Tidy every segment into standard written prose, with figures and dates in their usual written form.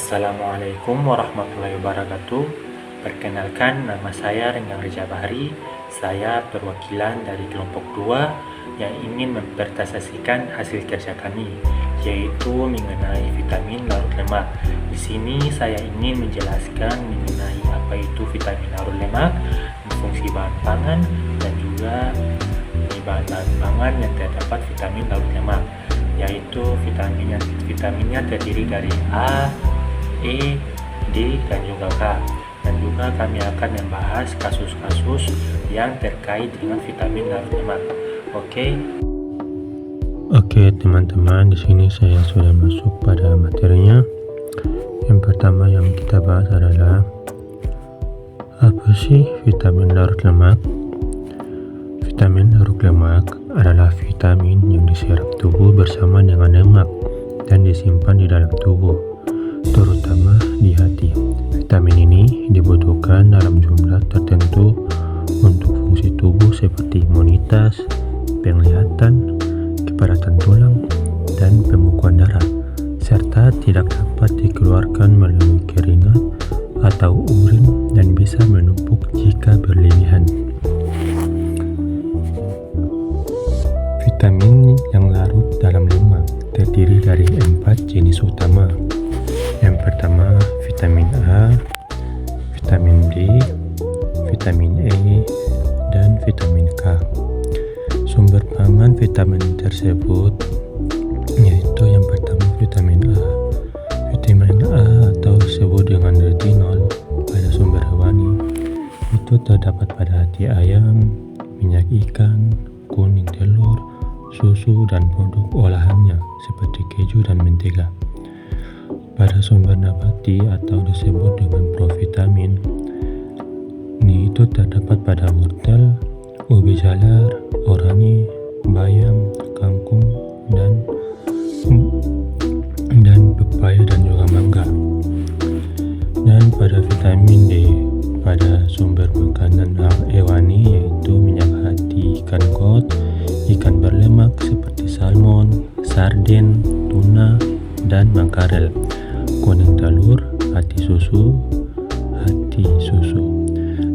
Assalamualaikum warahmatullahi wabarakatuh. Perkenalkan, nama saya Renggang Reja Bahri. Saya perwakilan dari kelompok 2 yang ingin mempresentasikan hasil kerja kami, yaitu mengenai vitamin larut lemak. Di sini saya ingin menjelaskan mengenai apa itu vitamin larut lemak, fungsi bahan pangan, dan juga bahan pangan yang terdapat vitamin larut lemak, yaitu vitaminnya terdiri dari A, E, D, dan juga K. Dan juga kami akan membahas kasus-kasus yang terkait dengan vitamin larut lemak. Oke teman-teman, di sini saya sudah masuk pada materinya. Yang pertama yang kita bahas adalah apa sih vitamin larut lemak? Vitamin larut lemak adalah vitamin yang diserap tubuh bersama dengan lemak dan disimpan di dalam tubuh, terutama di hati. Vitamin ini dibutuhkan dalam jumlah tertentu untuk fungsi tubuh seperti imunitas, penglihatan, kepadatan tulang, dan pembekuan darah, serta tidak dapat dikeluarkan melalui keringat atau urin dan bisa menumpuk jika berlebihan. Vitamin yang larut dalam lemak terdiri dari 4 jenis utama. Yang pertama, vitamin A, vitamin D, vitamin E, dan vitamin K. Sumber pangan vitamin tersebut yaitu yang pertama vitamin A. Vitamin A atau disebut dengan retinol pada sumber hewani itu terdapat pada hati ayam, minyak ikan, kuning telur, susu, dan produk olahannya seperti keju dan mentega. Pada sumber nabati atau disebut dengan provitamin, ini itu terdapat pada wortel, ubi jalar, oranye, bayam, kangkung, dan pepaya dan juga mangga. Dan pada vitamin D pada sumber makanan hewani yaitu minyak hati ikan kod, ikan berlemak seperti salmon, sarden, tuna, dan makarel, kuning telur, hati susu,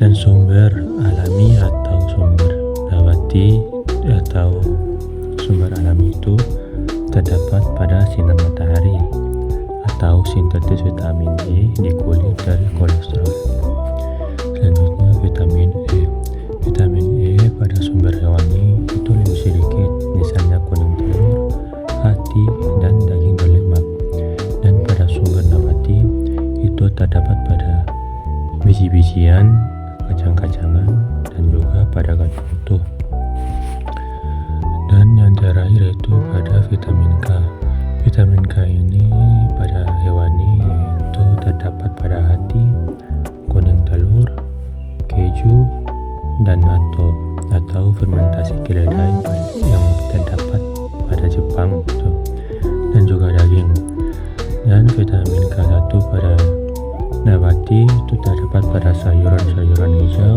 dan sumber alami atau sumber nabati atau sumber alami itu terdapat pada sinar matahari atau sintetis vitamin E di kulit dari kolesterol. Selanjutnya vitamin E. Vitamin E pada sumber hewani itu lebih sedikit, misalnya kuning telur, hati, dan daging berlemak. Dan pada sumber nabati itu terdapat pada biji-bijian, kacang-kacangan, dan juga pada gandum utuh. Dan yang terakhir itu pada vitamin K. Vitamin K ini pada hewani itu terdapat pada hati, kuning telur, keju, dan natto atau fermentasi keledai yang terdapat pada Jepang gitu, dan juga daging. Dan vitamin K1 pada nabati itu terdapat pada sayuran-sayuran hijau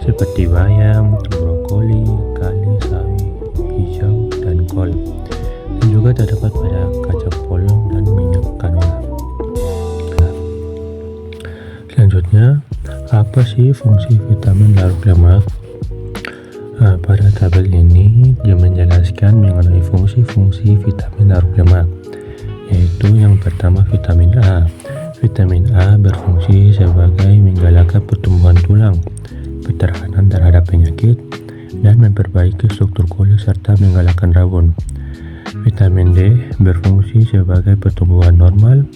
seperti bayam, brokoli, kale, sawi hijau, dan kol. Dan juga terdapat pada kacang polong dan minyak canola. Selanjutnya, apa sih fungsi vitamin larut lemak? Pada tabel ini dia menjelaskan mengenai fungsi-fungsi vitamin larut lemak, yaitu yang pertama vitamin A. Vitamin A berfungsi sebagai menggalakkan pertumbuhan tulang, pertahanan terhadap penyakit, dan memperbaiki struktur kulit serta menggalakkan rabun. Vitamin D berfungsi sebagai pertumbuhan normal,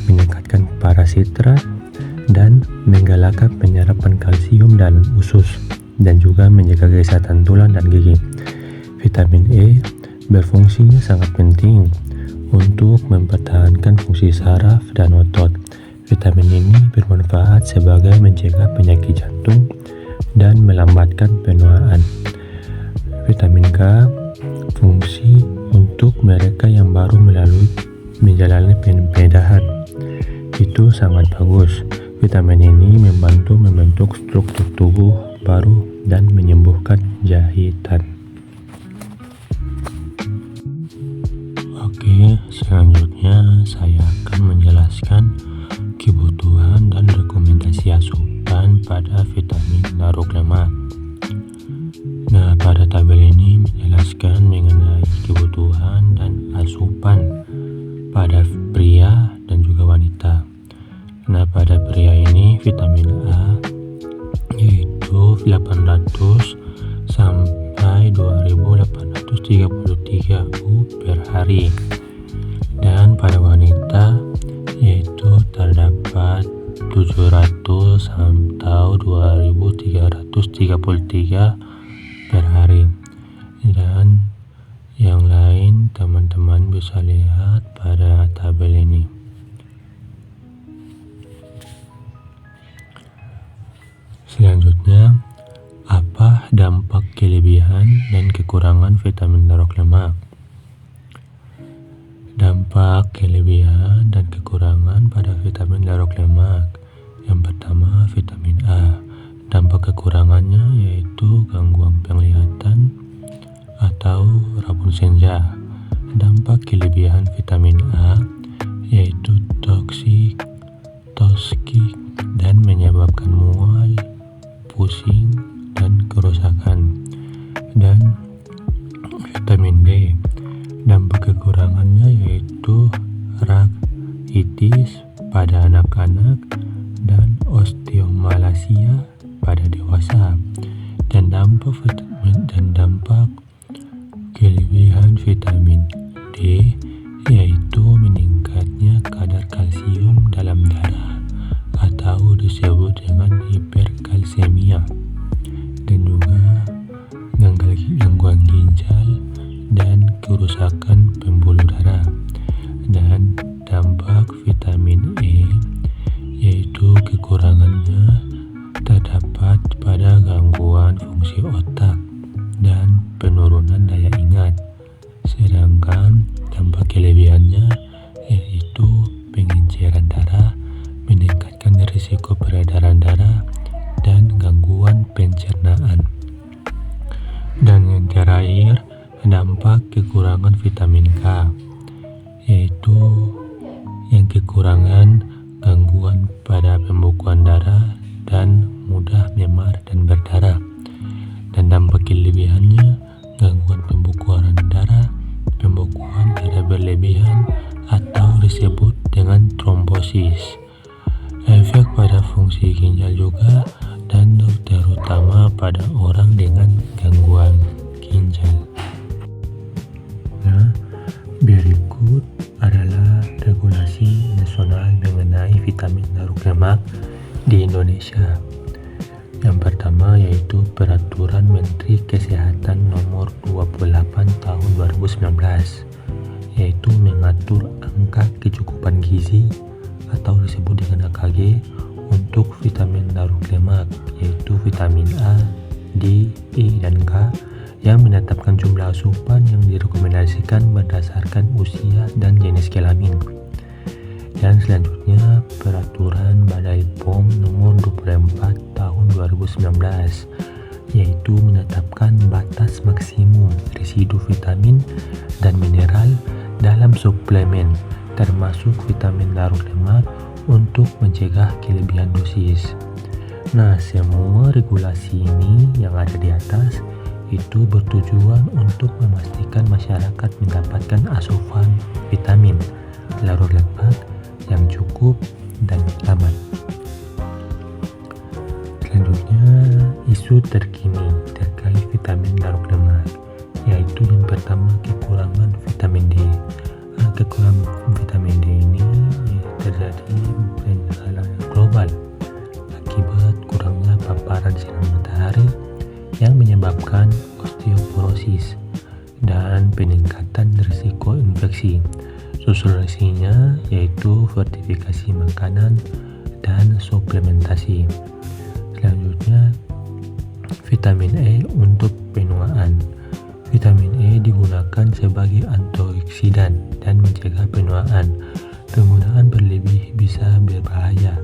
meningkatkan parasitrat, dan menggalakkan penyerapan kalsium dalam usus, dan juga menjaga kesehatan tulang dan gigi. Vitamin E berfungsi sangat penting untuk mempertahankan fungsi saraf dan otot. Vitamin ini bermanfaat sebagai mencegah penyakit jantung dan melambatkan penuaan. Vitamin K fungsi untuk mereka yang baru menjalani pembedahan. Itu sangat bagus. Vitamin ini membantu membentuk struktur tubuh baru dan menyembuhkan jahitan. Oke, selanjutnya saya akan menjelaskan kebutuhan dan rekomendasi asupan pada vitamin larut lemak. Nah, pada tabel ini menjelaskan mengenai kebutuhan dan asupan pada pria dan juga wanita. Nah, pada pria ini vitamin A yaitu 800 sampai 2833 U per hari. Dan pada wanita yaitu terdapat 700 atau 2333 per hari. Dan yang lain teman-teman bisa lihat pada tabel ini. Selanjutnya, apa dampak kelebihan dan kekurangan vitamin larut lemak? Dampak kelebihan dan kekurangan pada vitamin larut lemak. Yang pertama, vitamin A. Dampak kekurangannya yaitu gangguan penglihatan atau rabun senja. Dampak kelebihan vitamin A yaitu toksik dan menyebabkan mual, pusing, dan kerusakan. Dan vitamin D, dampak kekurangannya yaitu rakitis pada anak-anak dan osteomalacia pada dewasa. Dan dampak kelebihan vitamin D yaitu meningkatnya kadar kalsium dalam darah atau disebut dengan hiperkalsemia, dan juga gangguan ginjal dan kerusakan pembuluh darah. Dan dampak vitamin E yaitu kekurangannya terdapat pada gangguan fungsi otak dan penurunan daya ingat. Sedangkan dampak kelebihannya yaitu pengenceran darah, meningkatkan risiko peredaran darah, dan gangguan pencernaan. Dan yang terakhir, dampak kekurangan vitamin K, yaitu yang kekurangan gangguan pada pembekuan darah dan mudah memar dan berdarah. Dan dampak kelebihannya gangguan pembekuan darah berlebihan atau disebut dengan trombosis. Efek pada fungsi ginjal juga, dan terutama pada orang dengan gangguan ginjal. Nah, berikut adalah regulasi nasional mengenai vitamin larut lemak di Indonesia. Yang pertama yaitu Peraturan Menteri Kesehatan Nomor 28 Tahun 2019, yaitu mengatur angka kecukupan gizi atau disebut dengan AKG untuk vitamin larut lemak, yaitu vitamin A, D, E, dan K, yang menetapkan jumlah asupan yang direkomendasikan berdasarkan usia dan jenis kelamin. Dan selanjutnya Peraturan Balai POM Nomor 24 Tahun 2019, yaitu menetapkan batas maksimum residu vitamin dan mineral dalam suplemen, termasuk vitamin larut lemak, untuk mencegah kelebihan dosis. Nah, semua regulasi ini yang ada di atas itu bertujuan untuk memastikan masyarakat mendapatkan asupan vitamin larut lemak yang cukup dan aman. Selanjutnya, isu terkini terkait vitamin larut lemak, yaitu yang pertama kekurangan vitamin D. Kekurangan vitamin D ini terjadi bencana global akibat kurangnya paparan sinar matahari yang menyebabkan osteoporosis dan peningkatan risiko infeksi. Solusinya yaitu fortifikasi makanan dan suplementasi. Selanjutnya, vitamin E untuk penuaan. Vitamin E digunakan sebagai antioksidan dan mencegah penuaan. Penggunaan berlebih bisa berbahaya.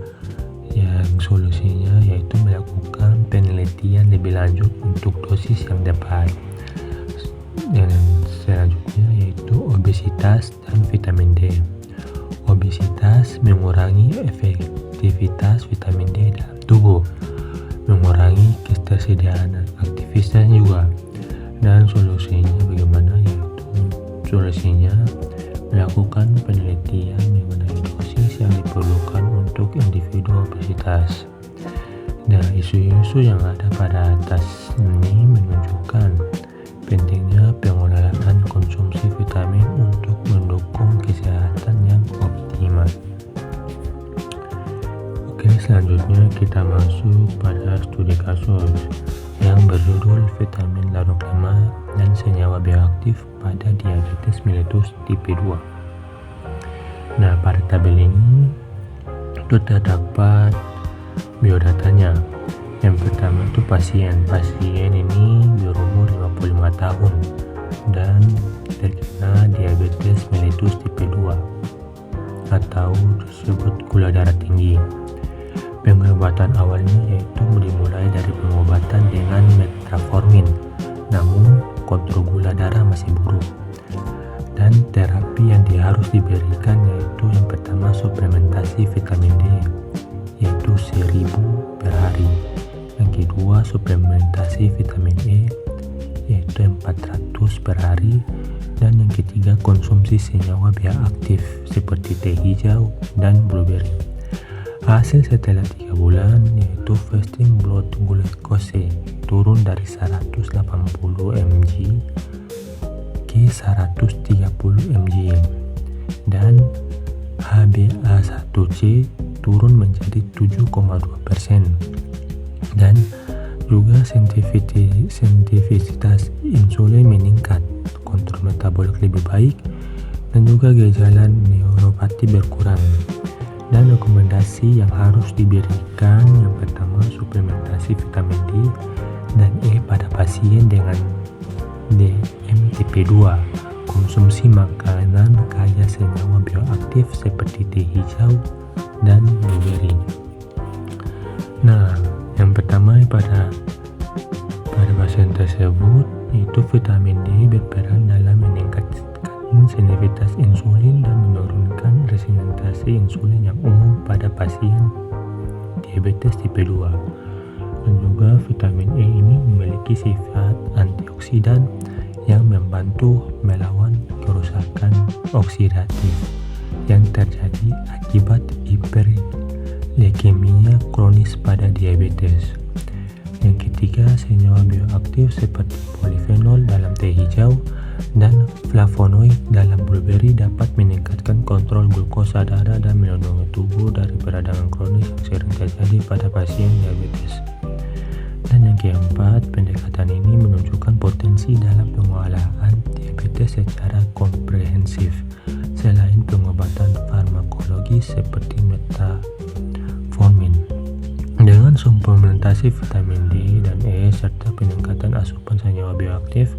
Yang solusinya yaitu melakukan penelitian lebih lanjut untuk dosis yang tepat. Dan selanjutnya yaitu obesitas dan vitamin D. Obesitas jelas mengurangi efektivitas vitamin D dalam tubuh, mengurangi ketersediaan aktivitas juga. Dan solusinya bagaimana? Yaitu solusinya melakukan penelitian mengenai dosis yang diperlukan untuk individu obesitas. Nah, isu-isu yang ada pada atas ini menunjukkan pentingnya pengelolaan konsumsi vitamin untuk mendukung kesehatan yang optimal. Oke, selanjutnya kita masuk pada studi kasus yang berjudul vitamin larut lemak dan senyawa bioaktif pada diabetes mellitus tipe 2. Nah, pada tabel ini itu terdapat biodatanya. Yang pertama itu pasien ini berumur 55 tahun dan terkena diabetes mellitus tipe 2 atau disebut gula darah tinggi. Pengobatan awalnya yaitu dimulai dari pengobatan dengan metformin, namun kontrol gula darah masih buruk. Dan terapi yang harus diberikan yaitu yang pertama suplementasi vitamin D yaitu 1000 per hari. Yang kedua suplementasi vitamin E yaitu 400 per hari. Dan yang ketiga konsumsi senyawa bioaktif seperti teh hijau dan blueberry. Hasil setelah 3 bulan yaitu fasting blood glucose turun dari 180 mg ke 130 mg dan HbA1c turun menjadi 7,2% dan juga sensitivitas insulin meningkat, kontrol metabolik lebih baik, dan juga gejala neuropati berkurang. Dan rekomendasi yang harus diberikan yang pertama suplementasi vitamin D dan E pada pasien dengan DM tipe 2, konsumsi makanan kaya senyawa bioaktif seperti teh hijau dan blueberry. Nah, yang pertama pada pasien tersebut itu vitamin D berperan dalam meningkatkan sensitivitas insulin dan menurunkan resistentasi insulin yang umum pada pasien diabetes tipe 2. Dan juga vitamin E ini memiliki sifat antioksidan yang membantu melawan kerusakan oksidatif yang terjadi akibat hiperleukemia kronis pada diabetes. Yang ketiga, senyawa bioaktif seperti polifenol dalam teh hijau dan flavonoid dalam blueberry dapat meningkatkan kontrol glukosa darah dan melindungi tubuh dari peradangan kronis yang sering terjadi pada pasien diabetes. Dan yang keempat, pendekatan ini menunjukkan potensi dalam pengolahan diabetes secara komprehensif selain pengobatan farmakologis seperti metformin. Dengan suplementasi vitamin D dan E serta peningkatan asupan senyawa bioaktif,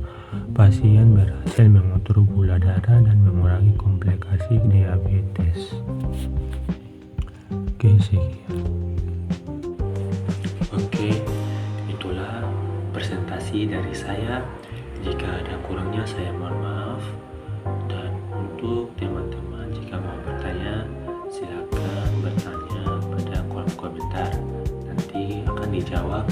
pasien berhasil mengatur gula darah dan mengurangi komplikasi diabetes. Oke, sekian. Oke, itulah presentasi dari saya. Jika ada kurangnya saya mohon maaf. Dan untuk teman-teman jika mau bertanya, silakan bertanya pada kolom komentar. Nanti akan dijawab